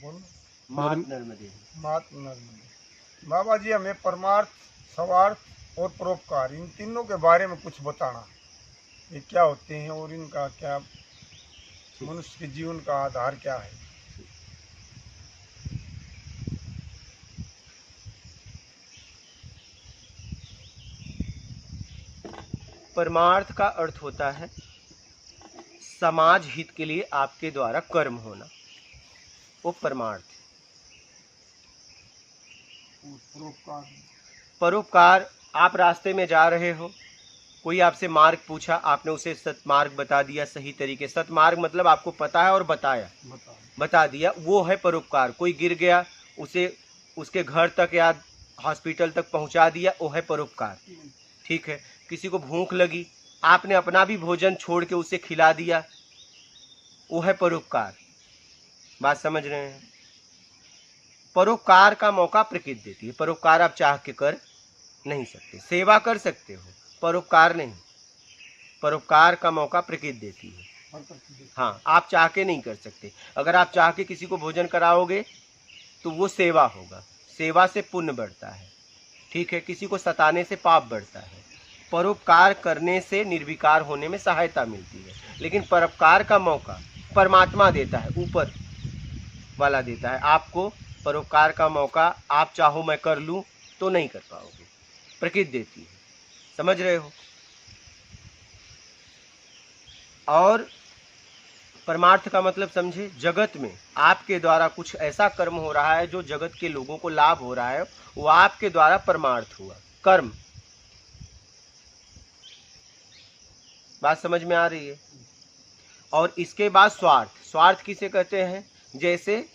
मात नर्मदे। मात नर्मदे। बाबा जी, हमें परमार्थ, स्वार्थ और परोपकार, इन तीनों के बारे में कुछ बताना। ये क्या होते हैं और इनका क्या, मनुष्य के जीवन का आधार क्या है? परमार्थ का अर्थ होता है समाज हित के लिए आपके द्वारा कर्म होना, वो परमार्थ है। परोपकार, परोपकार, आप रास्ते में जा रहे हो, कोई आपसे मार्ग पूछा, आपने उसे सतमार्ग बता दिया सही तरीके। सतमार्ग मतलब आपको पता है और बताया, बता दिया, वो है परोपकार। कोई गिर गया, उसे उसके घर तक या हॉस्पिटल तक पहुंचा दिया, वो है परोपकार। ठीक है। किसी को भूख लगी, आपने अपना भी भोजन छोड़ के उसे खिला दिया, वो है परोपकार। बात समझ रहे हैं? परोपकार का मौका प्रकृति देती है। परोपकार आप चाह के कर नहीं सकते। सेवा कर सकते हो, परोपकार नहीं। परोपकार का मौका प्रकृति देती है। हाँ, आप चाह के नहीं कर सकते। अगर आप चाह के किसी को भोजन कराओगे तो वो सेवा होगा, सेवा से पुण्य बढ़ता है। ठीक है। किसी को सताने से पाप बढ़ता है। परोपकार करने से निर्विकार होने में सहायता मिलती है। लेकिन परोपकार का मौका परमात्मा देता है, ऊपर वाला देता है आपको। परोपकार का मौका आप चाहो मैं कर लूं तो नहीं कर पाओगे, प्रकृति देती है। समझ रहे हो? और परमार्थ का मतलब समझे, जगत में आपके द्वारा कुछ ऐसा कर्म हो रहा है जो जगत के लोगों को लाभ हो रहा है, वो आपके द्वारा परमार्थ हुआ, कर्म। बात समझ में आ रही है? और इसके बाद स्वार्थ। स्वार्थ किसे कहते हैं? जैसे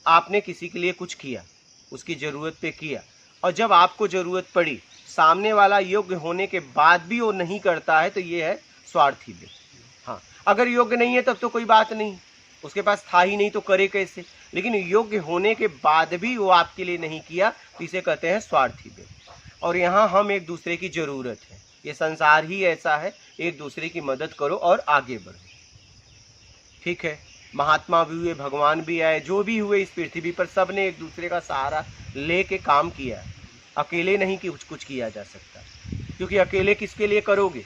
आपने किसी के लिए कुछ किया, उसकी जरूरत पे किया, और जब आपको जरूरत पड़ी, सामने वाला योग्य होने के बाद भी वो नहीं करता है, तो ये है स्वार्थी व्यक्ति। हाँ, अगर योग्य नहीं है तब तो कोई बात नहीं, उसके पास था ही नहीं तो करे कैसे। लेकिन योग्य होने के बाद भी वो आपके लिए नहीं किया, तो इसे कहते हैं स्वार्थी व्यक्ति। और यहाँ हम एक दूसरे की जरूरत है, ये संसार ही ऐसा है, एक दूसरे की मदद करो और आगे बढ़ो। ठीक है। महात्मा भी हुए, भगवान भी आए, जो भी हुए इस पृथ्वी पर, सब ने एक दूसरे का सहारा लेके काम किया। अकेले नहीं कि कुछ किया जा सकता, क्योंकि अकेले किसके लिए करोगे?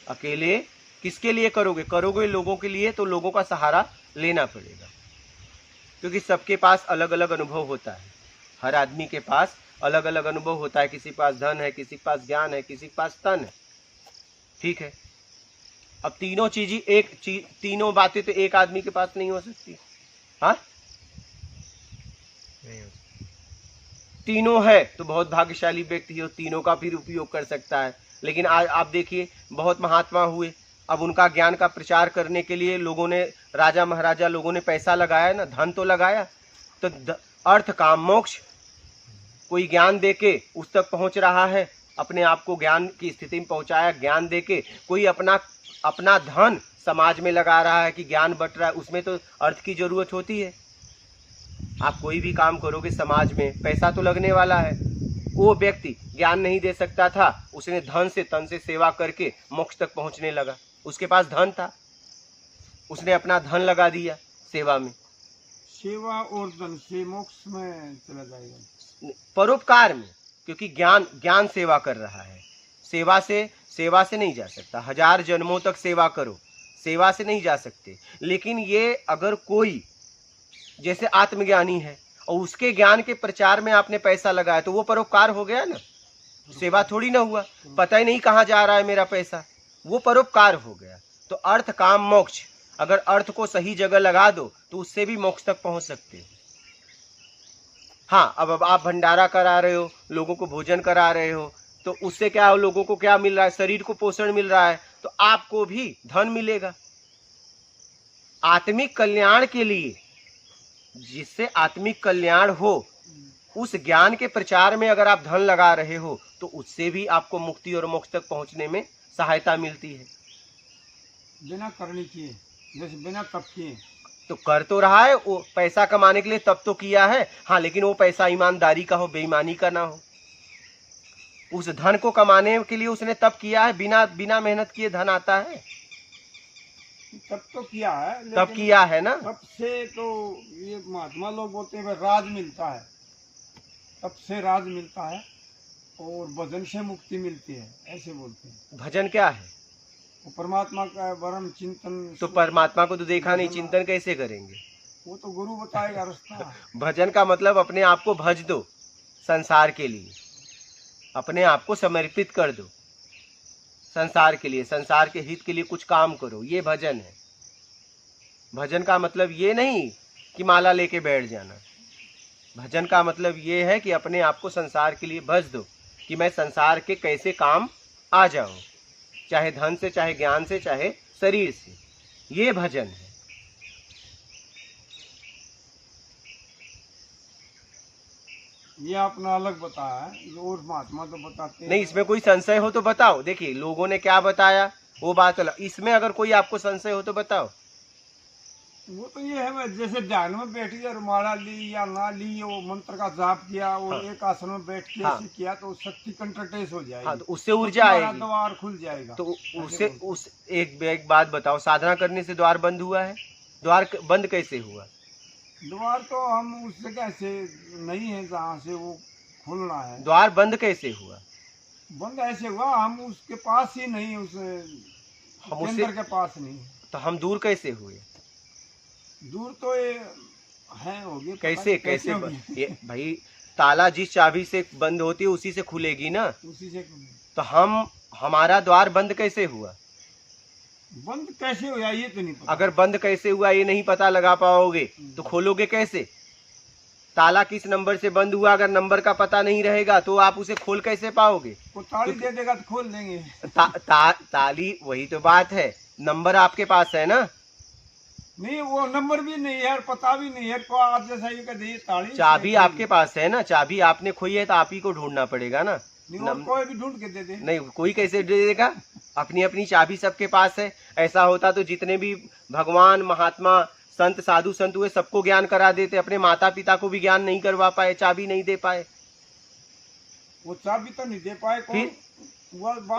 अकेले किसके लिए करोगे? करोगे लोगों के लिए, तो लोगों का सहारा लेना पड़ेगा, क्योंकि सबके पास अलग अलग अनुभव होता है। हर आदमी के पास अलग अलग अनुभव होता है। किसी के पास धन है, किसी के पास ज्ञान है, किसी के पास तन है। ठीक है। अब तीनों तीनों बातें तो एक आदमी के पास नहीं हो सकती। हाँ, तीनों है तो बहुत भाग्यशाली व्यक्ति हो, तीनों का फिर उपयोग कर सकता है। लेकिन आज आप देखिए, बहुत महात्मा हुए, अब उनका ज्ञान का प्रचार करने के लिए लोगों ने, राजा महाराजा लोगों ने पैसा लगाया ना, धन तो लगाया। तो अर्थ काम मोक्ष, कोई ज्ञान देके उस तक पहुंच रहा है, अपने आप को ज्ञान की स्थिति में पहुंचाया ज्ञान देके। कोई अपना धन समाज में लगा रहा है कि ज्ञान बट रहा है, उसमें तो अर्थ की जरूरत होती है। आप कोई भी काम करोगे समाज में, पैसा तो लगने वाला है। वो व्यक्ति ज्ञान नहीं दे सकता था, उसने धन से तन से सेवा करके मोक्ष तक पहुंचने लगा। उसके पास धन था, उसने अपना धन लगा दिया सेवा में। सेवा और धन से मोक्ष में चला जाएगा, परोपकार में, क्योंकि ज्ञान सेवा कर रहा है। सेवा से नहीं जा सकता। 1000 जन्मों तक सेवा करो, सेवा से नहीं जा सकते। लेकिन ये अगर कोई जैसे आत्मज्ञानी है और उसके ज्ञान के प्रचार में आपने पैसा लगाया, तो वो परोपकार हो गया ना, सेवा थोड़ी ना हुआ। पता ही नहीं कहाँ जा रहा है मेरा पैसा, वो परोपकार हो गया। तो अर्थ काम मोक्ष, अगर अर्थ को सही जगह लगा दो तो उससे भी मोक्ष तक पहुंच सकते हो। हाँ, अब आप भंडारा करा रहे हो, लोगों को भोजन करा रहे हो, तो उससे क्या हो, लोगों को क्या मिल रहा है? शरीर को पोषण मिल रहा है, तो आपको भी धन मिलेगा। आत्मिक कल्याण के लिए, जिससे आत्मिक कल्याण हो, उस ज्ञान के प्रचार में अगर आप धन लगा रहे हो, तो उससे भी आपको मुक्ति और मोक्ष तक पहुंचने में सहायता मिलती है। बिना करने किए, जैसे बिना तप किए। तो कर तो रहा है वो, पैसा कमाने के लिए तब तो किया है। हाँ, लेकिन वो पैसा ईमानदारी का हो, बेईमानी का ना हो। उस धन को कमाने के लिए उसने तब किया है, बिना मेहनत किए धन आता है? तब तो किया है, तब लेकिन किया है ना। तब से तो ये महात्मा लोग बोलते हैं राज मिलता है, तब से राज मिलता है और भजन से मुक्ति मिलती है, ऐसे बोलते हैं। भजन क्या है? वो परमात्मा का परम चिंतन। तो परमात्मा को तो देखा नहीं, चिंतन कैसे करेंगे? वो तो गुरु बताएगा रास्ता। भजन का मतलब अपने आप को भज दो, संसार के लिए अपने आप को समर्पित कर दो, संसार के लिए, संसार के हित के लिए कुछ काम करो, ये भजन है। भजन का मतलब ये नहीं कि माला लेके बैठ जाना। भजन का मतलब ये है कि अपने आप को संसार के लिए भज दो, कि मैं संसार के कैसे काम आ जाऊं, चाहे धन से, चाहे ज्ञान से, चाहे शरीर से। ये भजन है। ये अपना अलग बताया है, और महात्मा तो बताते हैं। नहीं, इसमें कोई संशय हो तो बताओ। देखिए लोगों ने क्या बताया वो बात अलग, इसमें अगर कोई आपको संशय हो तो बताओ। वो तो ये है, जैसे ध्यान में बैठ गया और माला ली या ना ली, वो मंत्र का जाप किया और हाँ। एक आसन में बैठ के हाँ। ऐसे किया तो शक्ति कंट्रोटेस हो जाएगी। हाँ, तो उससे ऊर्जा तुम्हारा आएगी, द्वार खुल जाएगा। तो उससे उस एक बात बताओ, साधना करने से द्वार बंद हुआ है? द्वार बंद कैसे हुआ? द्वार तो हम उस जगह से नहीं है जहाँ से वो खुलना है। द्वार बंद कैसे हुआ? बंद ऐसे हुआ, हम उसके पास ही नहीं, उस हम उससे, केंद्र के पास नहीं। तो हम दूर कैसे हुए? दूर तो ये है, होगी कैसे कैसे होगी। ये भाई, ताला जिस चाबी से बंद होती है उसी से खुलेगी ना। उसी से तो हमारा द्वार बंद कैसे हुआ? बंद कैसे हुआ ये तो नहीं पता। अगर बंद कैसे हुआ ये नहीं पता लगा पाओगे तो खोलोगे कैसे? ताला किस नंबर से बंद हुआ, अगर नंबर का पता नहीं रहेगा तो आप उसे खोल कैसे पाओगे? वो ताली दे देगा तो खोल देंगे। ताली, वही तो बात है, नंबर आपके पास है ना। नहीं, वो नंबर भी नहीं है और पता भी नहीं है, तो आप जैसा ये कह दीजिए ताली। चाबी आपके पास है ना, चाबी आपने खोई है तो आप ही को ढूंढना पड़ेगा ना। कोई भी ढूंढ के दे दे। नहीं, कोई कैसे दे देगा? अपनी अपनी चाबी सबके पास है। ऐसा होता तो जितने भी भगवान, महात्मा, संत, साधु संत हुए सबको ज्ञान करा देते, अपने माता पिता को भी ज्ञान नहीं करवा पाए, चाबी नहीं दे पाए। वो चाबी तो नहीं दे पाए। फिर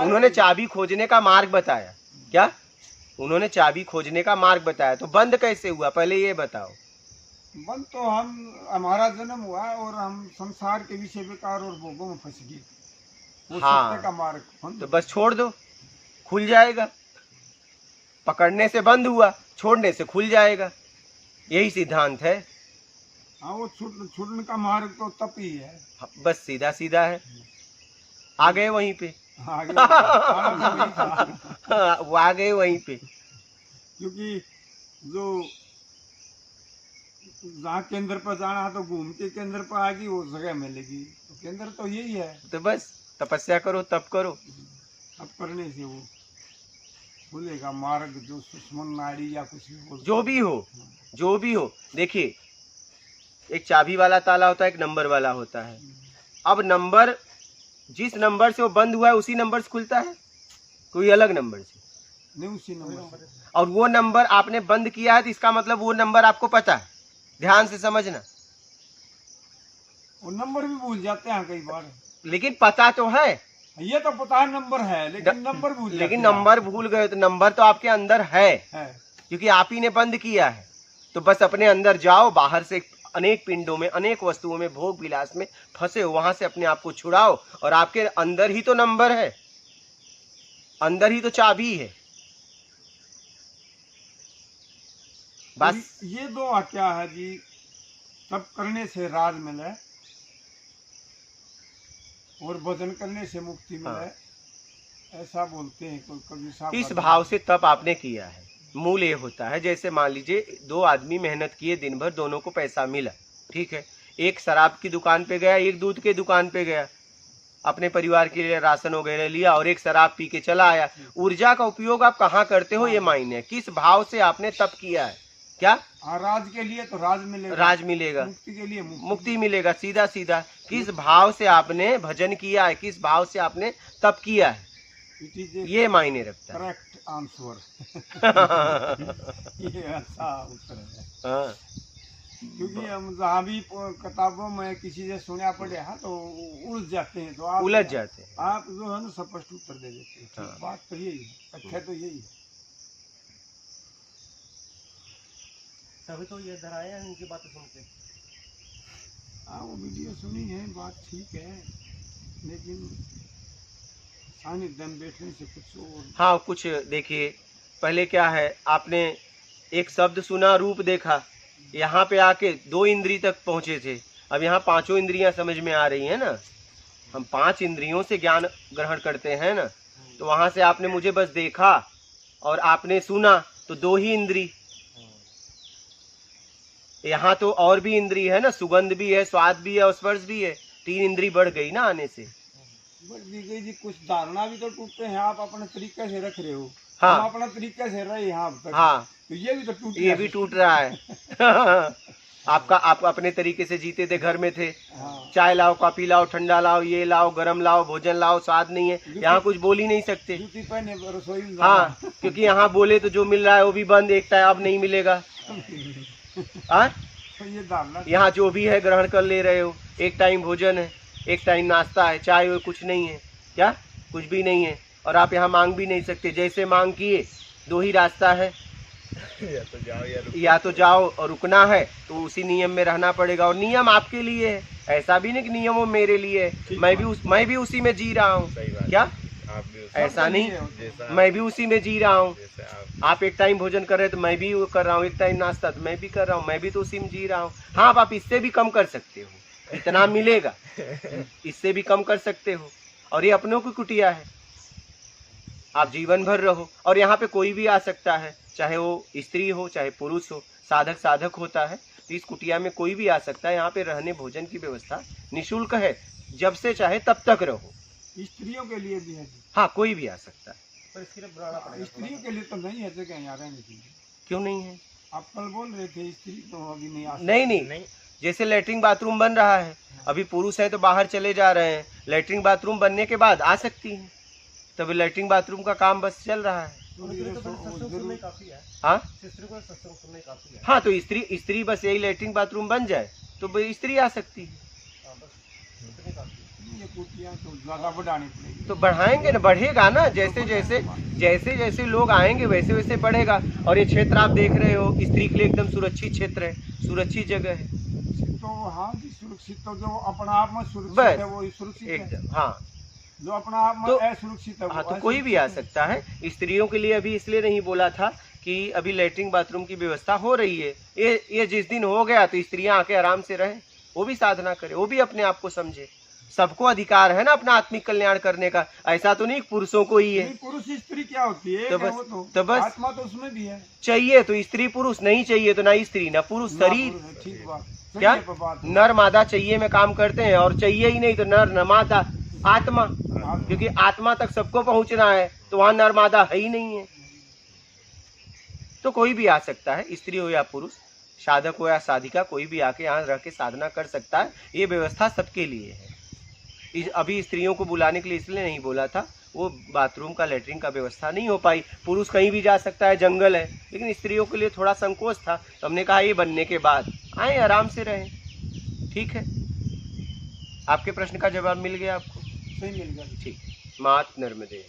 उन्होंने चाबी खोजने का मार्ग बताया। क्या? उन्होंने चाबी खोजने का मार्ग बताया। तो बंद कैसे हुआ पहले ये बताओ। बंद तो हमारा जन्म हुआ और हम संसार के विषय विकार और भोगों में फंस गए। वो हाँ, सत्य का मार्ग तो बस छोड़ दो, खुल जाएगा। पकड़ने से बंद हुआ, छोड़ने से खुल जाएगा, यही सिद्धांत है। हाँ, वो छूटने का मार्ग तो तप ही है। बस सीधा सीधा है, आ गए वहीं पे। आगे वो आ गए वहीं पे। क्योंकि जो जहाँ केंद्र पर जाना है तो घूम के केंद्र पर आएगी, वो जगह मिलेगी। तो केंद्र तो यही है। तो बस तपस्या करो, तप करो, तप करने से वो खुलेगा मार्ग, जो सुषमन नाड़ी या कुछ भी जो भी हो, जो भी हो। देखिए एक चाबी वाला ताला होता है, एक नंबर वाला होता है। अब नंबर, जिस नंबर से वो बंद हुआ है उसी नंबर से खुलता है, कोई अलग नंबर से नहीं, उसी नंबर। और वो नंबर आपने बंद किया है तो इसका मतलब वो नंबर आपको पता है। ध्यान से समझना, वो नंबर भी भूल जाते हैं कई बार, लेकिन पता तो है। ये तो पता है नंबर है, लेकिन नंबर भूल लेकिन नंबर भूल गए तो नंबर तो आपके अंदर है, क्योंकि आप ही ने बंद किया है। तो बस अपने अंदर जाओ, बाहर से अनेक पिंडों में, अनेक वस्तुओं में, भोग विलास में फंसे हो, वहां से अपने आप को छुड़ाओ और आपके अंदर ही तो नंबर है, अंदर ही तो चाबी है। बस ये दो क्या है जी, तप करने से राज मिले और भजन करने से मुक्ति मिले। हाँ। ऐसा बोलते हैं कोई कवि साहब। इस भाव से तप आपने किया है। मूल ये होता है, जैसे मान लीजिए दो आदमी मेहनत किए दिन भर, दोनों को पैसा मिला, ठीक है। एक शराब की दुकान पे गया, एक दूध के दुकान पे गया, अपने परिवार के लिए राशन वगैरह लिया और एक शराब पी के चला आया। ऊर्जा का उपयोग आप कहाँ करते हो ये मायने है, किस भाव से आपने तप किया है। क्या? राज के लिए तो राज मिलेगा, राज मिलेगा, मुक्ति के लिए मुक्ति मिलेगा, सीधा सीधा। किस भाव से आपने भजन किया है, किस भाव से आपने तप किया है, ये मायने रखता है। Correct answer. ये अच्छा उत्तर है। हाँ, क्योंकि हम जहाँ भी किताबों में किसी से सुना पड़े हैं तो उलझ जाते हैं, तो आप उलझ जाते हैं। आप जो है ना स्पष्ट उत्तर दे देते हैं। हाँ। बात तो यही है, तथ्य तो यही है। तभी तो ये इधर आए हैं इनकी बातें सुन के। हाँ वो वीडियो सुनी है, बात ठीक है, लेकिन सानिध्य में बैठने से कुछ और। हाँ कुछ देखिए, पहले क्या है, आपने एक शब्द सुना, रूप देखा, यहाँ पे आके 2 इंद्री तक पहुँचे थे, अब यहाँ 5 इंद्रियां समझ में आ रही हैं ना। हम 5 इंद्रियों से ज्ञान ग्रहण करते हैं ना, तो वहाँ से आपने मुझे बस देखा और आपने सुना, तो 2 ही इंद्री। यहाँ तो और भी इंद्री है ना, सुगंध भी है, स्वाद भी है और स्पर्श भी है, 3 इंद्री बढ़ गई ना आने से। बढ़ भी गई जी, कुछ धारणा भी तो टूटते हैं, आप अपने तरीके से रख रहे हो। हाँ। हम अपना तरीके से रहे यहाँ अब तक। हाँ, तो ये भी तो टूट ये भी टूट रहा है। आप अपने तरीके से जीते थे, घर में थे, हाँ। चाय लाओ, कॉफी लाओ, ठंडा लाओ, ये लाओ, गरम लाओ, भोजन लाओ, स्वाद नहीं है, यहाँ कुछ बोल ही नहीं सकते। जूती पहने रसोई में हाँ, क्योंकि यहाँ बोले तो जो मिल रहा है वो भी बंद, एक टाइम अब नहीं मिलेगा। हाँ, तो ये धारणा यहाँ जो भी है ग्रहण कर ले रहे हो, एक टाइम भोजन है, एक टाइम नाश्ता है, चाय वो कुछ नहीं है, क्या कुछ भी नहीं है, और आप यहाँ मांग भी नहीं सकते। जैसे मांग किए, 2 ही रास्ता है, या तो जाओ और रुकना है, तो उसी नियम में रहना पड़ेगा, और नियम आपके लिए है, ऐसा भी नहीं कि नियम वो मेरे लिए है। मैं भी उसी में जी रहा हूँ, क्या ऐसा नहीं, मैं भी उसी में जी रहा हूँ। आप एक टाइम भोजन कर रहे हैं तो मैं भी वो कर रहा हूँ, एक टाइम नाश्ता तो मैं भी कर रहा हूँ, मैं भी तो उसी में जी रहा हूँ। हाँ, अब आप इससे भी कम कर सकते हो, इतना मिलेगा, इससे भी कम कर सकते हो, और ये अपनों की कुटिया है, आप जीवन भर रहो। और यहाँ पे कोई भी आ सकता है, चाहे वो स्त्री हो चाहे पुरुष हो, साधक होता है, तो इस कुटिया में कोई भी आ सकता है। यहाँ पे रहने भोजन की व्यवस्था निःशुल्क है, जब से चाहे तब तक रहो। स्त्रियों के लिए भी है जी। हाँ, कोई भी आ सकता है। पर इसके लिए बुलाना पड़ेगा। स्त्रियों के लिए तो नहीं है जगह यहाँ रहने के लिए। क्यों नहीं है? आप कल बोल रहे थे स्त्री तो अभी नहीं आ सकती। नहीं, जैसे लैट्रिन बाथरूम बन रहा है, अभी पुरुष है तो बाहर चले जा रहे हैं, लैट्रिन बाथरूम बनने के बाद आ सकती हैं, तब लैट्रिन बाथरूम का काम बस चल रहा है। हाँ हाँ, तो स्त्री बस यही लैट्रिन बाथरूम बन जाए तो स्त्री आ सकती है। ये कुटिया तो ज्यादा बढ़ानी पड़ेगी। तो बढ़ाएंगे ना, बढ़ेगा ना, जैसे जैसे लोग आएंगे वैसे वैसे बढ़ेगा। और ये क्षेत्र आप देख रहे हो, स्त्री के लिए एकदम सुरक्षित क्षेत्र है, सुरक्षित जगह है। तो हाँ जी, सुरक्षित तो जो अपना आप में सुरक्षित है वो सुरक्षित है। एकदम हाँ, जो अपना आप में असुरक्षित है हाँ, तो कोई भी आ सकता है। स्त्रियों के लिए अभी इसलिए नहीं बोला था कि अभी लैट्रिन बाथरूम की व्यवस्था हो रही है, ये जिस दिन हो गया तो स्त्रियां आके आराम से रहें, वो भी साधना करे, वो भी अपने आप को समझे। सबको अधिकार है ना अपना आत्मिक कल्याण करने का, ऐसा तो नहीं पुरुषों को ही है। पुरुष स्त्री क्या होती है? तो बस आत्मा तो उसमें भी है। चाहिए तो स्त्री पुरुष, नहीं चाहिए तो ना स्त्री ना पुरुष, शरीर ठीक बात, क्या नर मादा चाहिए में काम करते हैं, और चाहिए ही नहीं तो नर न मादा आत्मा, क्योंकि आत्मा तक सबको पहुंचना है, तो वहां नर मादा है ही नहीं है। तो कोई भी आ सकता है, स्त्री हो या पुरुष, साधक हो या साधिका, कोई भी आके यहाँ रह के साधना कर सकता है। ये व्यवस्था सबके लिए है। अभी स्त्रियों को बुलाने के लिए इसलिए नहीं बोला था, वो बाथरूम का लैट्रिन का व्यवस्था नहीं हो पाई। पुरुष कहीं भी जा सकता है, जंगल है, लेकिन स्त्रियों के लिए थोड़ा संकोच था, तो हमने कहा ये बनने के बाद आए, आराम से रहें। ठीक है, आपके प्रश्न का जवाब मिल गया आपको? सही मिल गया। ठीक, मात नर्मदे।